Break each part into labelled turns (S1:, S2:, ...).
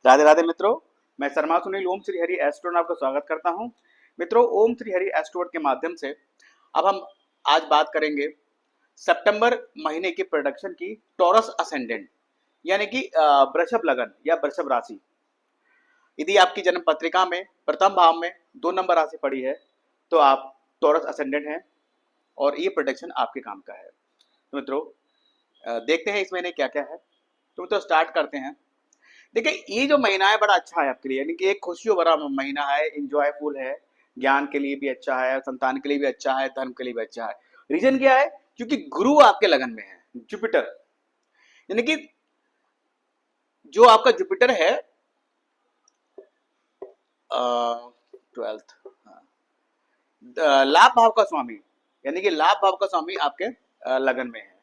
S1: राधे राधे मित्रों। मैं शर्मा सुनील ओम श्री हरि एस्ट्रो में आपका स्वागत करता हूं। मित्रों, ओम श्री हरि एस्ट्रो के माध्यम से अब हम आज बात करेंगे सितंबर महीने की प्रोडक्शन की टॉरस असेंडेंट यानी कि वृषभ लगन या वृषभ राशि। यदि आपकी जन्म पत्रिका में प्रथम भाव में 2 नंबर राशि पड़ी है तो आप टॉरस असेंडेंट हैं और ये प्रोडक्शन आपके काम का है। तो मित्रों, देखते हैं इस महीने क्या क्या है। तो मित्रों, स्टार्ट करते हैं। देखिए, ये जो महीना है बड़ा अच्छा है आपके लिए, यानी कि एक खुशियों भरा महीना है, इंजॉयफुल है, ज्ञान के लिए भी अच्छा है, संतान के लिए भी अच्छा है, धर्म के लिए भी अच्छा है। रीजन क्या है? क्योंकि गुरु आपके लगन में है, जुपिटर, यानी कि जो आपका जुपिटर है 12th लाभ भाव का स्वामी, यानी कि लाभ भाव का स्वामी आपके लगन में है।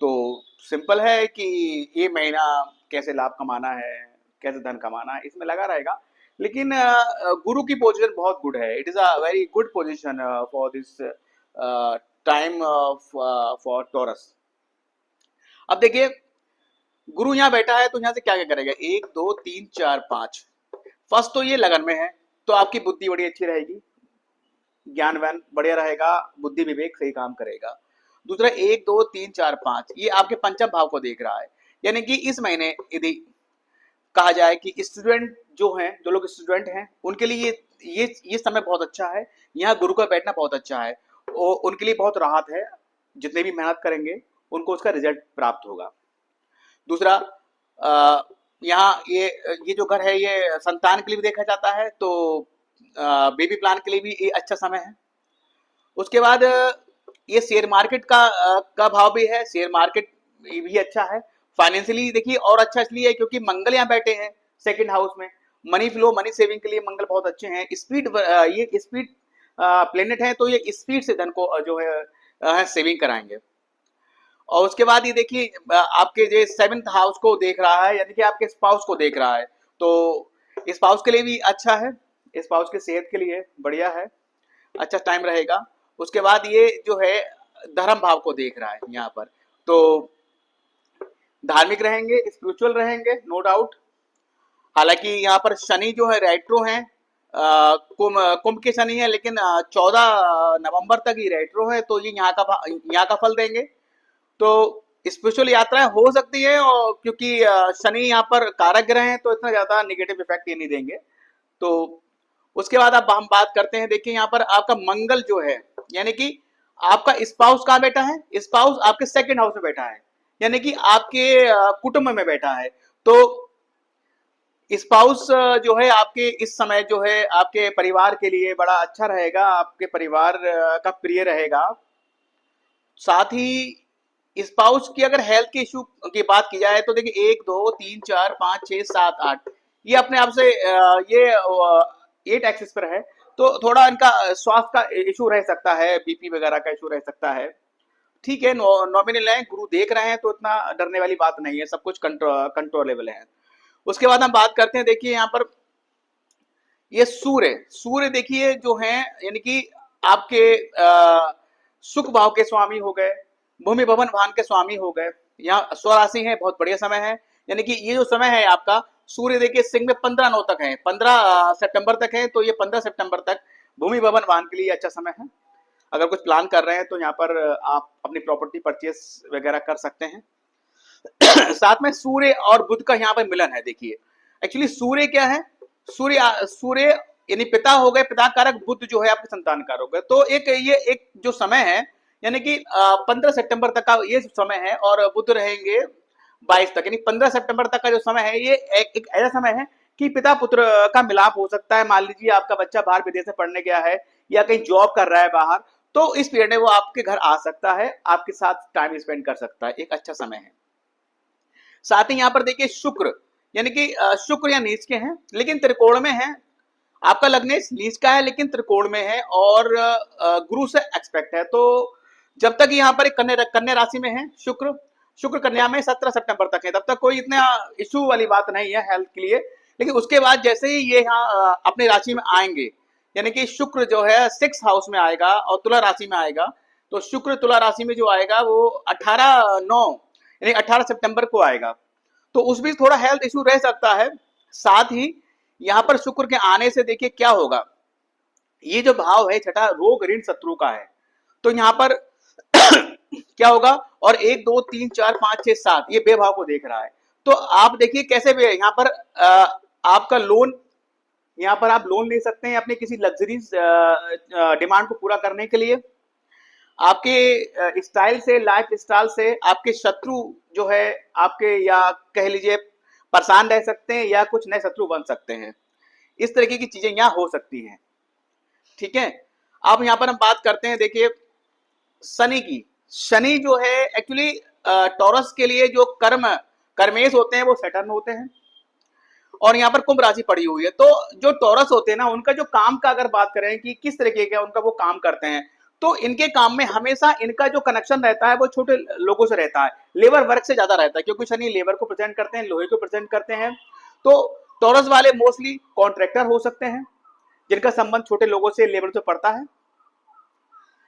S1: तो सिंपल है कि ये महीना कैसे लाभ कमाना है, कैसे धन कमाना है, इसमें लगा रहेगा। लेकिन गुरु की पोजीशन बहुत गुड है। It is a very good position for this time for taurus. अब देखिए, गुरु यहाँ बैठा है तो यहाँ से क्या क्या करेगा? 1 2 3 4 5। फर्स्ट तो ये लगन में है तो आपकी बुद्धि बड़ी अच्छी रहेगी, ज्ञान व्यान बढ़िया रहेगा, बुद्धि विवेक सही काम करेगा। दूसरा 1 2 3 4 5 ये आपके पंचम भाव को देख रहा है, यानी कि इस महीने यदि कहा जाए कि स्टूडेंट जो हैं, जो लोग स्टूडेंट हैं, उनके लिए ये समय बहुत अच्छा है। यहाँ गुरु का बैठना बहुत अच्छा है और उनके लिए बहुत राहत है। जितने भी मेहनत करेंगे उनको उसका रिजल्ट प्राप्त होगा। दूसरा, यहाँ ये जो घर है ये संतान के लिए भी देखा जाता है, तो बेबी प्लान के लिए भी ये अच्छा समय है। उसके बाद ये शेयर मार्केट का भाव भी है, शेयर मार्केट भी अच्छा है। फाइनेंशियली देखिए और अच्छा इसलिए है क्योंकि मंगल यहाँ बैठे हैं सेकंड हाउस में। मनी फ्लो, मनी सेविंग के लिए मंगल बहुत अच्छे हैं। स्पीड, ये स्पीड प्लेनेट है तो ये स्पीड से धन को जो है सेविंग कराएंगे। और उसके बाद ये देखिए आपके जो 7th हाउस को देख रहा है, यानी कि आपके स्पाउस को देख रहा है, तो स्पाउस के लिए भी अच्छा है, स्पाउस की सेहत के लिए बढ़िया है, अच्छा टाइम रहेगा। उसके बाद ये जो है धर्म भाव को देख रहा है यहाँ पर, तो धार्मिक रहेंगे, स्पिरिचुअल रहेंगे, नो डाउट। हालांकि यहाँ पर शनि जो है रेट्रो है, कुंभ के शनि है, लेकिन 14 नवंबर तक ही रेट्रो है, तो ये यहाँ का फल देंगे। तो स्पिरिचुअल यात्राएं हो सकती है, और क्योंकि शनि यहाँ पर कारक ग्रह हैं तो इतना ज्यादा निगेटिव इफेक्ट ये नहीं देंगे। तो उसके बाद अब हम बात करते हैं। देखिए, यहाँ पर आपका मंगल जो है, यानी कि आपका स्पाउस कहाँ बैठा है? स्पाउस आपके सेकंड हाउस में बैठा है, यानी कि आपके कुटुंब में बैठा है। तो स्पाउस जो है आपके इस समय जो है आपके परिवार के लिए बड़ा अच्छा रहेगा, आपके परिवार का प्रिय रहेगा। साथ ही स्पाउस की अगर हेल्थ के इशू की बात की जाए तो देखिए 1 2 3 4 5 6 7 8 ये अपने आप से ये 8 एक्सिस पर है, तो थोड़ा इनका स्वास्थ्य का इशू रह सकता है, बीपी वगैरह का इशू रह सकता है। ठीक है, नॉमिनल है, गुरु देख रहे हैं तो इतना डरने वाली बात नहीं है, सब कुछ कंट्रोलेबल है। उसके बाद हम बात करते हैं। देखिए, यहाँ पर ये सूर्य देखिए जो है, यानी कि आपके सुख भाव के स्वामी हो गए, भूमि भवन भान के स्वामी हो गए। यहाँ स्वराशि है, बहुत बढ़िया समय है। यानी कि ये जो समय है आपका, सूर्य देखिए सिंह में 15 9 तक है, 15 सितंबर तक है, तो ये 15 सितंबर तक भूमि भवन वाहन के लिए अच्छा समय है। अगर कुछ प्लान कर रहे हैं तो यहाँ पर आप अपनी प्रॉपर्टी परचेस वगैरह कर सकते हैं। साथ में सूर्य और बुध का यहाँ पर मिलन है। देखिए, एक्चुअली सूर्य क्या है? सूर्य यानी पिता हो गए, पिता कारक। बुध जो है आपके संतान कारक हो गए। तो ये एक जो समय है, यानी कि 15 सितंबर तक का ये समय है, और बुध रहेंगे 22 तक, यानी 15 सितंबर तक का जो समय है ये एक ऐसा समय है कि पिता पुत्र का मिलाप हो सकता है। मान लीजिए आपका बच्चा बाहर विदेश में पढ़ने गया है या कहीं जॉब कर रहा है बाहर, तो इस पीरियड में वो आपके घर आ सकता है, आपके साथ टाइम स्पेंड कर सकता है, एक अच्छा समय है। साथ ही यहाँ पर देखिए शुक्र, यानी कि शुक्र या नीच के हैं लेकिन त्रिकोण में है। आपका लग्नेश नीच का है लेकिन त्रिकोण में है, और गुरु से एक्सपेक्ट है। तो जब तक यहाँ पर एक कन्या राशि में है शुक्र कन्या में 17 सितंबर तक है, तब तक कोई इतना इशू वाली बात नहीं है हेल्थ के लिए। लेकिन उसके बाद जैसे ही ये यहाँ अपनी राशि में आएंगे, यानी कि शुक्र जो है 6 हाउस में आएगा और तुला राशि में आएगा, तो शुक्र तुला राशि में जो आएगा वो 18 9 यानी 18 सितंबर को आएगा। तो उस बीच थोड़ा हेल्थ इशू रह सकता है। साथ ही यहाँ पर शुक्र के आने से देखिए क्या होगा, ये जो भाव है छठा रोग ऋण शत्रु का है, तो यहाँ पर क्या होगा, और 1 2 3 4 5 6 7 ये बे भाव को देख रहा है, तो आप देखिए कैसे भी यहाँ पर आपका लोन, यहाँ पर आप लोन ले सकते हैं अपने किसी लग्जरीज डिमांड को पूरा करने के लिए। आपके स्टाइल से, लाइफ स्टाइल से आपके शत्रु जो है आपके, या कह लीजिए परेशान रह सकते हैं, या कुछ नए शत्रु बन सकते हैं। इस तरीके की चीजें यहाँ हो सकती हैं, ठीक है। अब यहाँ पर हम बात करते हैं देखिए शनि की। शनि जो है एक्चुअली टॉरस के लिए जो कर्मेश होते हैं वो सैटर्न होते हैं, और यहाँ पर कुंभ राशि पड़ी हुई है। तो जो टॉरस होते हैं ना, उनका जो काम का अगर बात करें कि किस तरीके का उनका वो काम करते हैं, तो इनके काम में हमेशा इनका जो कनेक्शन रहता है वो छोटे लोगों से रहता है, लेबर वर्क से ज्यादा रहता है, क्योंकि शनि लेबर को प्रेजेंट करते हैं, लोहे को प्रेजेंट करते हैं। तो टॉरस वाले मोस्टली कॉन्ट्रैक्टर हो सकते हैं, जिनका संबंध छोटे लोगों से, लेबर से पड़ता है।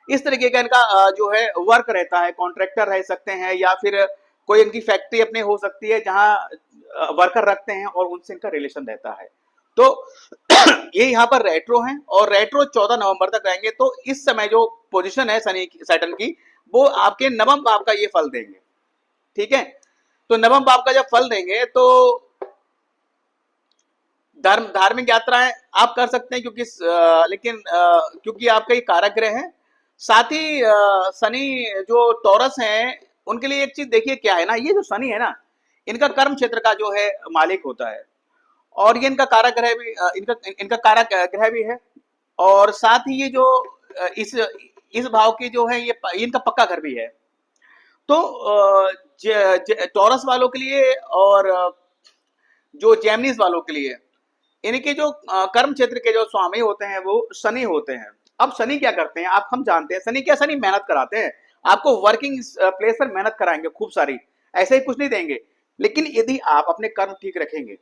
S1: इस तरीके का इनका जो है वर्क रहता है, कॉन्ट्रैक्टर रह सकते हैं, या फिर कोई इनकी फैक्ट्री अपनी हो सकती है जहां वर्कर रखते हैं और उनसे इनका रिलेशन रहता है। तो ये यहाँ पर रेट्रो हैं, और रेट्रो 14 नवंबर तक रहेंगे। तो इस समय जो पोजीशन है शनि सैटर्न की, वो आपके नवम भाव का ये फल देंगे, ठीक है। तो नवम भाव का जब फल देंगे तो धार्मिक यात्राएं आप कर सकते हैं, क्योंकि लेकिन क्योंकि आपका ये कारक ग्रह है। साथ ही शनि जो टॉरस हैं उनके लिए एक चीज देखिए क्या है ना, ये जो शनि है ना, इनका कर्म क्षेत्र का जो है मालिक होता है, और ये इनका कारक ग्रह भी इनका कारक ग्रह भी है। और साथ ही ये जो इस भाव की जो है ये इनका पक्का घर भी है। तो टॉरस वालों के लिए और जो जेमिनीज वालों के लिए, इनके जो कर्म क्षेत्र के जो स्वामी होते हैं वो शनि होते हैं। अब शनि क्या करते हैं आप हम जानते हैं, शनि क्या, शनि मेहनत कराते हैं, आपको वर्किंग प्लेस पर मेहनत कराएंगे खूब सारी, ऐसे ही कुछ नहीं देंगे। लेकिन यदि आप अपने कर्म ठीक रखेंगे,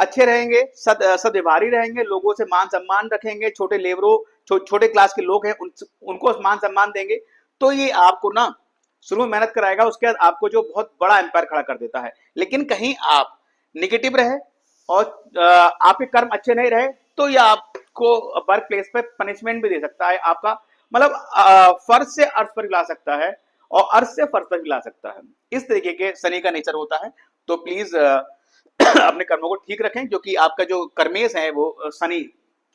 S1: अच्छे रहेंगे, सद्व्यवहारी रहेंगे, लोगों से मान सम्मान रखेंगे, छोटे लेबरों छोटे क्लास के लोग हैं उनको मान सम्मान देंगे, तो ये आपको ना शुरू में मेहनत कराएगा, उसके बाद आपको जो बहुत बड़ा एम्पायर खड़ा कर देता है। लेकिन कहीं आप निगेटिव रहे और आपके कर्म अच्छे नहीं रहे, तो ये आपको वर्क प्लेस पे पनिशमेंट भी दे सकता है, आपका मतलब फर्श से अर्थ पर ला सकता है, और अर्थ से फर्श पर ला सकता है। इस तरीके के शनि का नेचर होता है। तो प्लीज अपने कर्मों को ठीक रखें, क्योंकि आपका जो कर्मेश है वो शनि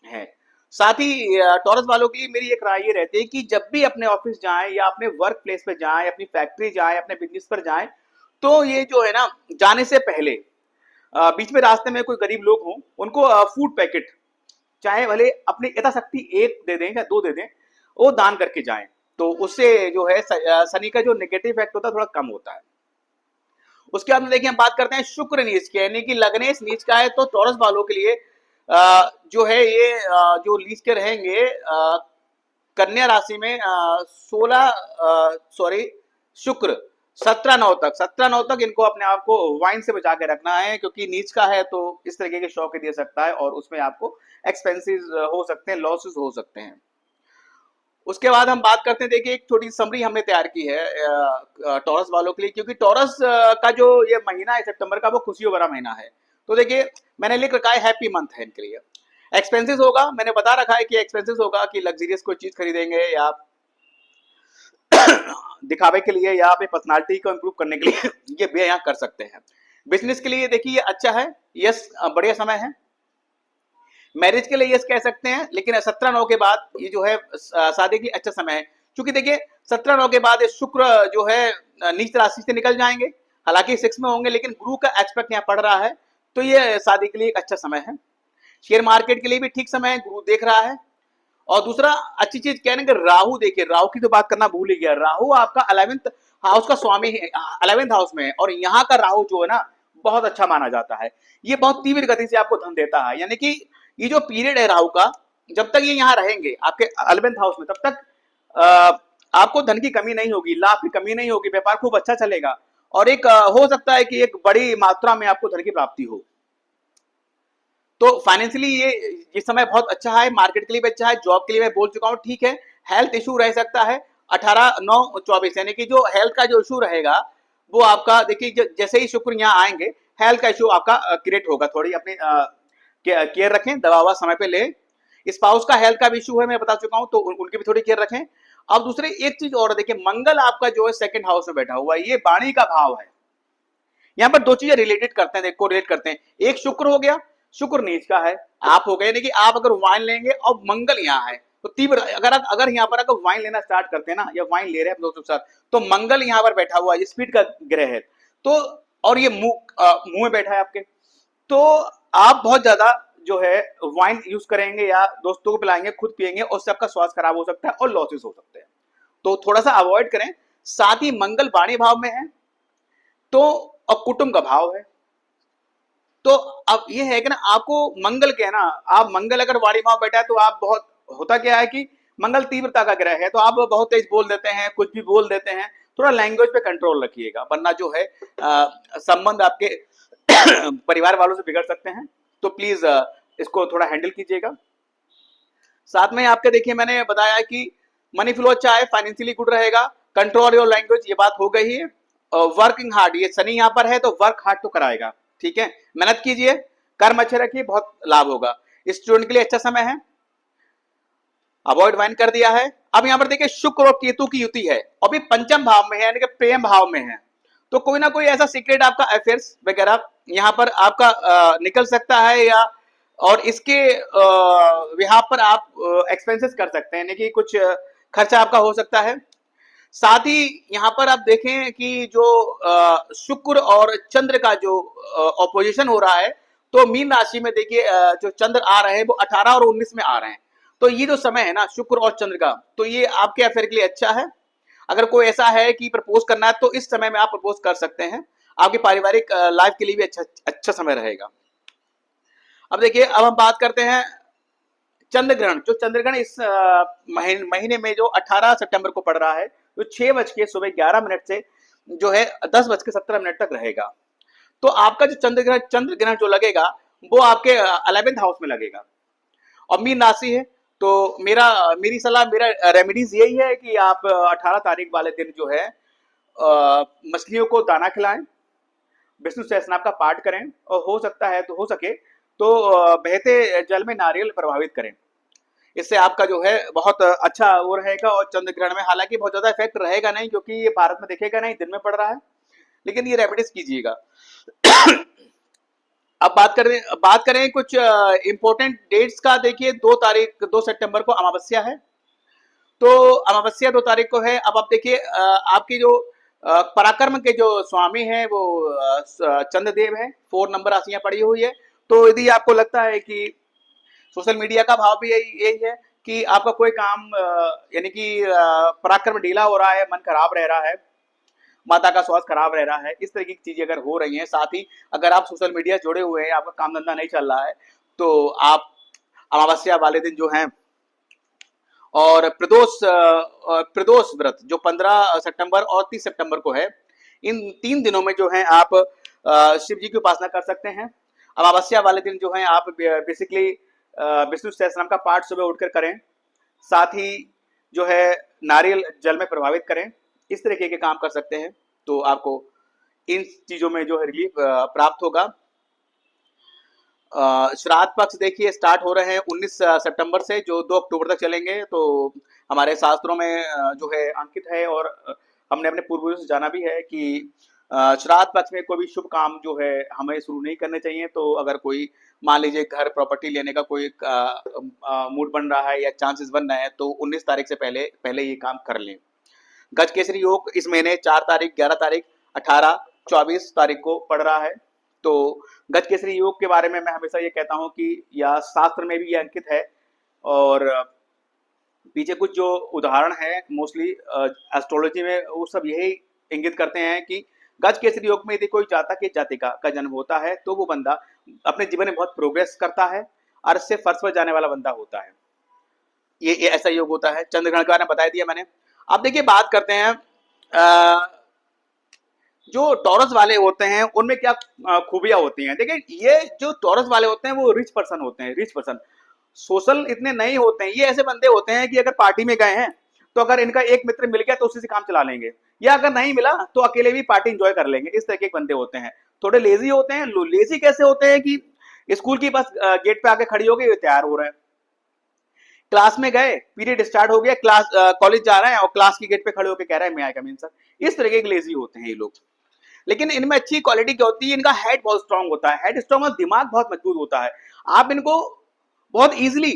S1: है। साथ ही टॉरस वालों की मेरी एक राय ये रहती है कि जब भी अपने ऑफिस जाएं, या अपने वर्क प्लेस पे जाएं, अपनी फैक्ट्री जाएं, अपने बिजनेस पर जाएं, तो ये जो है ना, जाने से पहले बीच में रास्ते में कोई गरीब लोग हों, उनको फूड पैकेट, चाहे भले अपनी यथाशक्ति 1 दे दें या 2 दे दें, वो दान करके जाएं। तो उससे जो है शनि का जो नेगेटिव इफेक्ट होता है थोड़ा कम होता है। उसके बाद में देखिए हम बात करते हैं शुक्र नीच की, यानी कि लग्नेश नीच का है। तो टॉरस वालों के लिए जो है ये जो नीच के रहेंगे कन्या राशि में शुक्र 17/9 तक इनको अपने आप को वाइन से बचा के रखना है, क्योंकि नीच का है तो इस तरीके के शौक दे सकता है, और उसमें आपको एक्सपेंसेस हो सकते हैं, लॉसेस हो सकते हैं। उसके बाद हम बात करते हैं, देखिए एक छोटी समरी हमने तैयार की है टॉरस वालों के लिए, क्योंकि टॉरस का जो ये महीना है सितंबर का, वो खुशियों भरा महीना है। तो देखिए मैंने लिख रखा है हैप्पी मंथ है इनके लिए। एक्सपेंसेस होगा, मैंने बता रखा है कि एक्सपेंसेस होगा कि लग्जरियस कोई चीज खरीदेंगे, या दिखावे के लिए, या अपनी पर्सनालिटी को इंप्रूव करने के लिए ये भी यहाँ कर सकते हैं। बिजनेस के लिए देखिए ये अच्छा है, यस बढ़िया समय है। मैरिज के लिए यस कह सकते हैं, लेकिन 17/9 के बाद ये जो है शादी की अच्छा समय है, क्योंकि देखिए 17/9 के बाद शुक्र जो है नीच राशि से निकल जाएंगे, हालांकि 6 में होंगे, लेकिन गुरु का एस्पेक्ट यहाँ पड़ रहा है, तो ये शादी के लिए एक अच्छा समय है। शेयर मार्केट के लिए भी ठीक समय है, गुरु देख रहा है। और दूसरा अच्छी चीज क्या है कि राहु, देखिए राहु की तो बात करना भूल ही गया, राहु आपका 11th हाउस का स्वामी है, 11th हाउस में है, और यहाँ का राहु जो है ना बहुत अच्छा माना जाता है। ये बहुत तीव्र गति से आपको धन देता है, यानी कि ये जो पीरियड है राहु का, जब तक ये यहाँ रहेंगे आपके 11th हाउस में, तब तक आपको धन की कमी नहीं होगी, लाभ की कमी नहीं होगी, व्यापार खूब अच्छा चलेगा, और एक हो सकता है कि एक बड़ी मात्रा में आपको धन की प्राप्ति हो। तो फाइनेंशियली ये समय बहुत अच्छा है, मार्केट के लिए भी अच्छा है, जॉब के लिए मैं बोल चुका हूँ, ठीक है। हेल्थ इशू रह सकता है 18/9/24, यानी कि जो हेल्थ का जो इशू रहेगा वो आपका, देखिए जैसे ही शुक्र यहाँ आएंगे हेल्थ का इश्यू आपका क्रिएट होगा। थोड़ी अपनी केयर रखें, दवा ववा समय पे ले। स्पाउस का हेल्थ का भी इशू है, मैं बता चुका हूं, तो उनकी भी थोड़ी केयर रखें। अब दूसरी एक चीज और देखिए, मंगल आपका जो है सेकंड हाउस में बैठा हुआ है, ये वाणी का भाव है। यहाँ पर दो चीजें रिलेटेड करते हैं, देखो रिलेट करते हैं। एक शुक्र हो गया, शुक्र नीच का है, आप हो गए, यानी कि आप अगर वाइन लेंगे और मंगल यहाँ है तो तीव्र, अगर यहाँ पर अगर वाइन लेना स्टार्ट करते हैं ना, या वाइन ले रहे हैं दोस्तों के साथ, तो मंगल यहाँ पर बैठा हुआ है, स्पीड का ग्रह है, तो और ये मुंह में बैठा है आपके, तो आप बहुत ज्यादा जो है वाइन यूज करेंगे या दोस्तों को पिलाएंगे, खुद पिएंगे, उससे आपका स्वास्थ्य खराब हो सकता है और लॉसेस हो सकते हैं, तो थोड़ा सा अवॉइड करें। साथ ही मंगल वाणी भाव में है, तो और कुटुंब का भाव है, तो अब ये है कि ना, आपको मंगल के है ना, आप मंगल अगर वाणी भाव बैठा है तो आप बहुत, होता क्या है कि मंगल तीव्रता का ग्रह है, तो आप बहुत तेज बोल देते हैं, कुछ भी बोल देते हैं, थोड़ा लैंग्वेज पे कंट्रोल रखिएगा, वरना जो है संबंध आपके परिवार वालों से बिगड़ सकते हैं, तो प्लीज इसको थोड़ा हैंडल कीजिएगा। साथ में आपके देखिए, मैंने बताया कि मनी फ्लो अच्छा है, फाइनेंशियली गुड रहेगा, कंट्रोल योर लैंग्वेज, ये बात हो गई है। वर्किंग हार्ड, ये शनि यहाँ पर है तो वर्क हार्ड तो कराएगा, ठीक है, मेहनत कीजिए, कर्म अच्छे रखिए, बहुत लाभ होगा। स्टूडेंट के लिए अच्छा समय है, अवॉइड वाइन कर दिया है। अब यहाँ पर देखिए शुक्र और केतु की युति है, और भी पंचम भाव में है, यानी कि प्रेम भाव में है, तो कोई ना कोई ऐसा सीक्रेट आपका अफेयर्स वगैरह यहाँ पर आपका निकल सकता है, या और इसके विहार पर आप एक्सपेंसेस कर सकते हैं, यानी कि कुछ खर्चा आपका हो सकता है। साथ ही यहाँ पर आप देखें कि जो शुक्र और चंद्र का जो ऑपोजिशन हो रहा है, तो मीन राशि में देखिए जो चंद्र आ रहे हैं वो 18 और 19 में आ रहे हैं, तो ये जो समय है ना शुक्र और चंद्र का, तो ये आपके अफेयर के लिए अच्छा है। अगर कोई ऐसा है कि प्रपोज करना है तो इस समय में आप प्रपोज कर सकते हैं, आपकी पारिवारिक लाइफ के लिए भी अच्छा समय रहेगा। अब देखिए, अब हम बात करते हैं चंद्र ग्रहण। जो चंद्र ग्रहण इस महीने में जो 18 सितंबर को पड़ रहा है, तो 6:11 से जो है 10:17 तक रहेगा, तो आपका जो चंद्र ग्रहण जो लगेगा वो आपके 11th हाउस में लगेगा, और मीन राशि है, तो मेरी सलाह, मेरा रेमेडीज यही है कि आप 18 तारीख वाले दिन जो है मछलियों को दाना खिलाएं, विष्णु सहस्त्रनाम का पाठ करें, और हो सकता है तो हो सके तो बहते जल में नारियल प्रभावित करें, इससे आपका जो है बहुत अच्छा वो रहेगा। और चंद्र ग्रहण में हालांकि बहुत ज्यादा इफेक्ट रहेगा नहीं, क्योंकि ये भारत में दिखेगा नहीं, दिन में पड़ रहा है, लेकिन ये रेमेडीज कीजिएगा। अब बात करें कुछ इंपॉर्टेंट डेट्स का। देखिए 2 सितंबर को अमावस्या है, तो अमावस्या 2 तारीख को है। अब आप देखिए आपकी जो पराक्रम के जो स्वामी हैं वो चंद्रदेव है, 4 नंबर राशियां पड़ी हुई है, तो यदि आपको लगता है कि सोशल मीडिया का भाव भी यही है कि आपका कोई काम यानी कि पराक्रम ढीला हो रहा है, मन खराब रह रहा है, माता का स्वास्थ्य खराब रह रहा है, इस तरह की चीजें अगर हो रही हैं, साथ ही अगर आप सोशल मीडिया जुड़े हुए हैं, आपका काम धंधा नहीं चल रहा है, तो आप अमावस्या वाले दिन जो है, और प्रदोष व्रत जो 15 सितंबर और 30 सितंबर को है, इन 3 दिनों में जो है आप शिव जी की उपासना कर सकते हैं। अमावस्या वाले दिन जो है आप बेसिकली विष्णु सहस्त्रनाम का पाठ सुबह उठकर करें, साथ ही जो है नारियल जल में प्रभावित करें, इस तरीके के काम कर सकते हैं, तो आपको इन चीजों में जो है रिलीफ प्राप्त होगा। श्राद्ध पक्ष देखिए स्टार्ट हो रहे हैं 19 सितंबर से, जो 2 अक्टूबर तक चलेंगे, तो हमारे शास्त्रों में जो है अंकित है, और हमने अपने पूर्वजों से जाना भी है कि श्राद्ध पक्ष में कोई भी शुभ काम जो है हमें शुरू नहीं करने चाहिए। तो अगर कोई मान लीजिए घर प्रॉपर्टी लेने का कोई मूड बन रहा है या चांसेस बन रहे हैं, तो 19 तारीख से पहले ये काम कर लें। गज केसरी योग इस महीने 4 तारीख, 11 तारीख, 18, 24 तारीख को पड़ रहा है, तो गज केसरी योग के बारे में मैं हमेशा ये कहता हूं कि या शास्त्र में भी ये अंकित है, और पीछे कुछ जो उदाहरण है मोस्टली एस्ट्रोलॉजी में, वो सब यही इंगित करते हैं कि गज केसरी योग में यदि कोई जातक या जातिका का जन्म होता है, तो वो बंदा अपने जीवन में बहुत प्रोग्रेस करता है, और इससे फर्श पर जाने वाला बंदा होता है। ये ऐसा योग होता है। चंद्रग्रहण के बारे में बता दिया मैंने। अब देखिए बात करते हैं जो टॉरस वाले होते हैं उनमें क्या खूबियां होती हैं। देखिए ये जो टॉरस वाले होते हैं वो रिच पर्सन होते हैं, रिच पर्सन, सोशल इतने नहीं होते हैं। ये ऐसे बंदे होते हैं कि अगर पार्टी में गए हैं तो अगर इनका एक मित्र मिल गया तो उसी से काम चला लेंगे, या अगर नहीं मिला तो अकेले भी पार्टी एंजॉय कर लेंगे, इस तरह के बंदे होते हैं। थोड़े लेजी होते हैं। लेजी कैसे होते हैं कि स्कूल की बस गेट पे आके खड़ी हो गई, ये तैयार हो रहा है, क्लास में गए, पीरियड स्टार्ट हो गया, क्लास कॉलेज जा रहे हैं और क्लास की गेट पे खड़े होकर कह रहे हैं मैं आई कम इन सर। इस तरीके के लेजी होते हैं ये लोग। लेकिन इनमें अच्छी क्वालिटी क्या होती है, इनका हेड बहुत स्ट्रांग होता है, हेड स्ट्रांग और दिमाग बहुत मजबूत होता है। आप इनको बहुत इजीली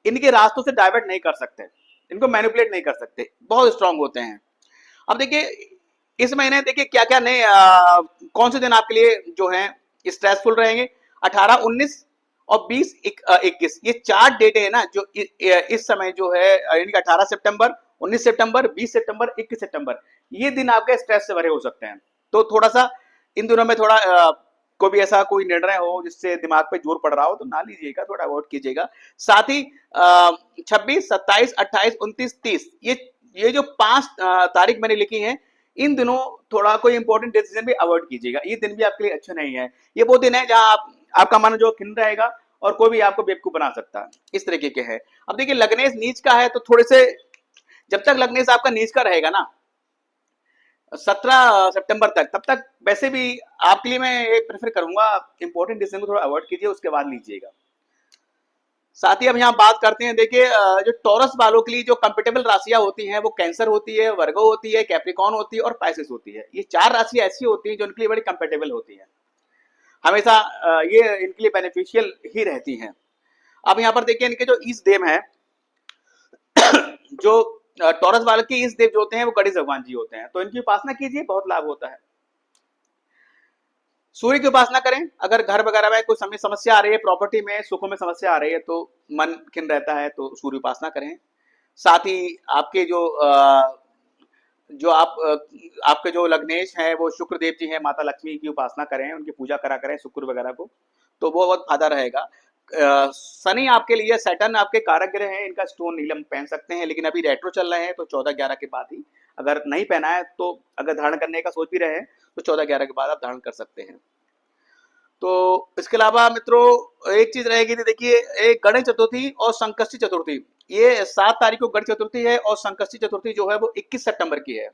S1: इनके रास्तों से डाइवर्ट नहीं कर सकते, इनको मैनिपुलेट नहीं कर सकते, बहुत स्ट्रांग होते हैं। अब देखिए इस महीने देखिए क्या क्या नए कौन से दिन आपके लिए जो है स्ट्रेसफुल रहेंगे। 18, 19 और 20, 21, ये 4 डेट है ना जो इस समय जो है यानी कि 18 सितंबर, 19 सितंबर, 20 सितंबर, 21 सितंबर, ये दिन आपके स्ट्रेस से भरे हो सकते हैं। तो थोड़ा सा इन दिनों में थोड़ा कोई भी ऐसा कोई निर्णय हो जिससे दिमाग पे जोर पड़ रहा हो तो ना लीजिएगा, थोड़ा अवॉइड कीजिएगा। साथ ही 26, 27, 28, 29, 30, ये जो 5 तारीख मैंने लिखी है, इन दिनों थोड़ा कोई इंपॉर्टेंट डिसीजन भी अवॉइड कीजिएगा। ये दिन भी आपके लिए अच्छे नहीं है। ये वो दिन है जहां आपका मन जो खिन्न रहेगा और कोई भी आपको बेवकूफ बना सकता है, इस तरीके के है। अब देखिए लग्नेश नीच का है तो थोड़े से, जब तक लग्नेश आपका नीच का रहेगा ना 17 सितंबर तक, तब तक वैसे भी आपके लिए मैं ये प्रेफर करूंगा इंपॉर्टेंट डिसीजन को थोड़ा अवॉइड कीजिए, उसके बाद लीजिएगा। साथ ही अब यहाँ बात करते हैं, देखिए जो टॉरस वालों के लिए जो कंपेटेबल राशियां होती हैं वो कैंसर होती है, वर्गो होती है, कैप्रिकॉन होती है और पाइसेस होती है। ये 4 राशियां ऐसी होती हैं जो उनके लिए बड़ी कंपेटेबल होती है, हमेशा ये इनके लिए बेनिफिशियल ही रहती हैं। अब यहाँ पर देखिए इनके जो ईस्ट देव हैं, जो टॉरस वाले के ईस्ट देव जो होते हैं वो गणेश भगवान जी होते हैं, तो इनकी उपासना कीजिए, बहुत लाभ होता है। सूर्य की उपासना करें, अगर घर वगैरह में कोई समस्या आ रही है, प्रॉपर्टी में सुखों में समस्या आ रही है तो मन खिन्न रहता है तो सूर्य उपासना करें। साथ ही आपके जो आपके जो लग्नेश हैं वो शुक्र देव जी हैं, माता लक्ष्मी की उपासना करें, उनकी पूजा करा करें शुक्र वगैरह को, तो वो बहुत फायदा रहेगा। शनि आपके लिए, सैटर्न आपके कारक ग्रह हैं, इनका स्टोन नीलम पहन सकते हैं, लेकिन अभी रेट्रो चल रहे हैं तो 14-11 के बाद ही, अगर नहीं पहना है तो अगर धारण करने का सोच भी रहे हैं तो 14-11 के बाद आप धारण कर सकते हैं। तो इसके अलावा मित्रों एक चीज रहेगी, देखिए एक गणेश चतुर्थी और संकष्टी चतुर्थी, ये 7 तारीख को गणेश चतुर्थी है और संकष्टी चतुर्थी जो है वो 21 सितंबर की है।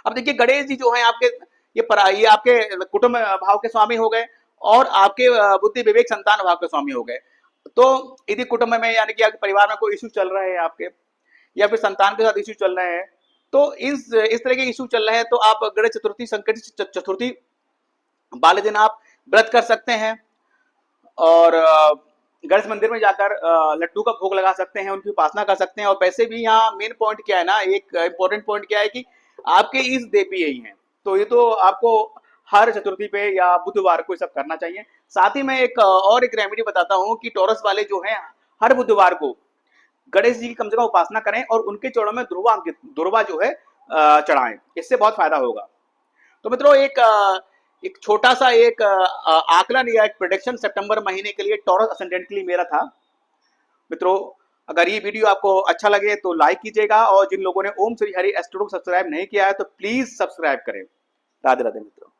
S1: अब देखिए गणेश जी जो है आपके ये आपके कुटुंब भाव के स्वामी हो गए और आपके बुद्धि विवेक संतान भाव के स्वामी हो गए। तो यदि कुटुंब में यानी कि आपके परिवार में कोई इश्यू चल रहे हैं आपके, या फिर संतान के साथ इश्यू चल रहे हैं, तो इस तरह के इश्यू चल रहे हैं तो आप गणेश चतुर्थी, संकष्टी चतुर्थी वाले दिन आप व्रत कर सकते हैं और गणेश मंदिर में जाकर लड्डू का भोग लगा सकते हैं, उनकी उपासना कर सकते हैं। और वैसे भी यहाँ मेन पॉइंट क्या है ना, एक इम्पोर्टेंट पॉइंट क्या है कि आपके इस देवी यही हैं, तो ये तो आपको हर चतुर्थी पे या बुधवार को ये सब करना चाहिए। साथ ही मैं एक एक रेमेडी बताता हूँ कि टॉरस वाले जो हैं हर बुधवार को गणेश जी की कम से कम उपासना करें और उनके चरणों में दुर्वा जो है चढ़ाएं, इससे बहुत फायदा होगा। तो मित्रों एक छोटा सा एक आकलन या एक प्रोडिक्शन सितंबर महीने के लिए टॉरस असेंडेंट के लिए मेरा था। मित्रों अगर ये वीडियो आपको अच्छा लगे तो लाइक कीजिएगा और जिन लोगों ने ओम श्री हरि एस्ट्रो सब्सक्राइब नहीं किया है तो प्लीज सब्सक्राइब करें। राधे राधे मित्रों।